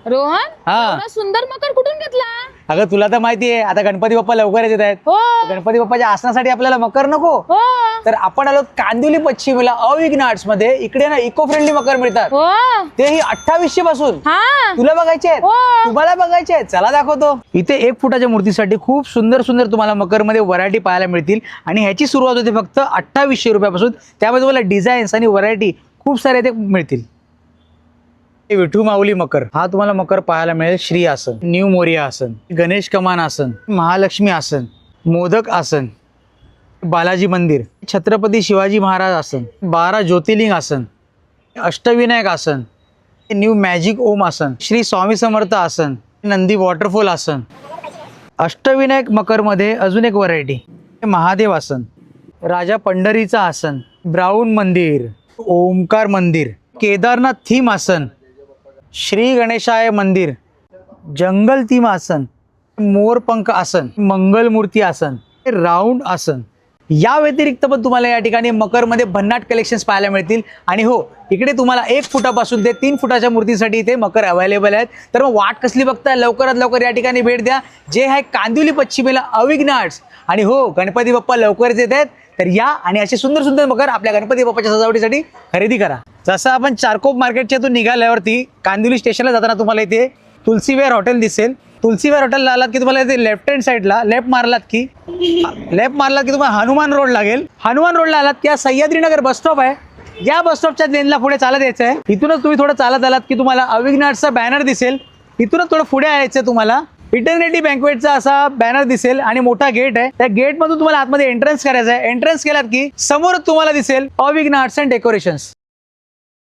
रोहन, हा. एवढा सुंदर मकर कुठून घेतला? अगं तुला तर माहिती आहे आता गणपती बाप्पा लवकरच येत आहेत. हो गणपती बाप्पाच्या आसनासाठी आपल्याला मकर नको. हो तर आपण आलो कांदिवली पश्चिमेला अविघ्न आर्ट्स मध्ये. इकडे ना इको फ्रेंडली मकर मिळतात, हो तेही 2800 पासून. हा तुला बघायचे आहेत? हो. तुम्हाला बघायचे आहेत? चला दाखवतो. इथे 1 फुटाच्या मूर्तीसाठी खूप सुंदर सुंदर तुम्हाला मकर मध्ये व्हरायटी पाहायला मिळतील आणि ह्याची सुरुवात होते फक्त 2800 रुपयापासून. त्यामध्ये तुम्हाला डिझाईन्स आणि व्हरायटी खूप सारे ते मिळतील. हे विठू माऊली मकर, हा तुम्हाला मकर पाहायला मिळेल. श्री आसन, न्यू मोरिया आसन, गणेश कमान आसन, महालक्ष्मी आसन, मोदक आसन, बालाजी मंदिर, छत्रपती शिवाजी महाराज आसन, 12 ज्योतिर्लिंग आसन, अष्टविनायक आसन, न्यू मॅजिक ओम आसन, श्री स्वामी समर्थ आसन, नंदी वॉटरफॉल आसन. अष्टविनायक मकरमध्ये अजून एक व्हरायटी, महादेव आसन, राजा पंढरीचं आसन, ब्राऊन मंदिर, ओमकार मंदिर, केदारनाथ थीम आसन, श्री गणेशाय मंदिर, जंगल थीम आसन, मोरपंख आसन, मंगलमूर्ती आसन, राऊंड आसन. या व्यतिरिक्त पण तुम्हाला या ठिकाणी मकरमध्ये भन्नाट कलेक्शन्स पाहायला मिळतील. आणि हो, इकडे तुम्हाला 1 फुटापासून ते 3 फुटाच्या मूर्तीसाठी इथे मकर अवेलेबल आहेत. तर मग वाट कसली बघताय, लवकरात लवकर या ठिकाणी भेट द्या, जे आहे कांदिवली पश्चिमेला अविघ्न आर्ट्स. आणि हो, गणपती बाप्पा लवकरच येत आहेत, तर या आणि असे सुंदर सुंदर मकर आपल्या गणपती बाप्पाच्या सजावटीसाठी खरेदी करा. जसं आपण चारकोप मार्केटच्या इथून निघाल्यावरती कांदिवली स्टेशनला जाताना तुम्हाला इथे तुलसीवेअर हॉटेल दिसेल. तुलसीवेअर हॉटेलला आलात की तुम्हाला इथे लेफ्ट हँड साईडला लेफ्ट मारलात की तुम्हाला हनुमान रोड लागेल. हनुमान रोडला आलात की सह्याद्रीनगर बस स्टॉप आहे. या बस स्टॉपच्या लेनला पुढे चालत यायचं आहे. इथूनच तुम्ही थोडं चालत आलात की तुम्हाला अविघ्न आर्ट्सचा बॅनर दिसेल. इथूनच थोडं पुढे यायचं तुम्हाला इटर्निटी बँक्वेटचा असा बॅनर दिसेल आणि मोठा गेट आहे. त्या गेटमधून तुम्हाला आतमध्ये एंट्रन्स करायचं आहे. एंट्रन्स केलात की समोर तुम्हाला दिसेल अविघ्न आर्ट्स अँड डेकोरेशन्स.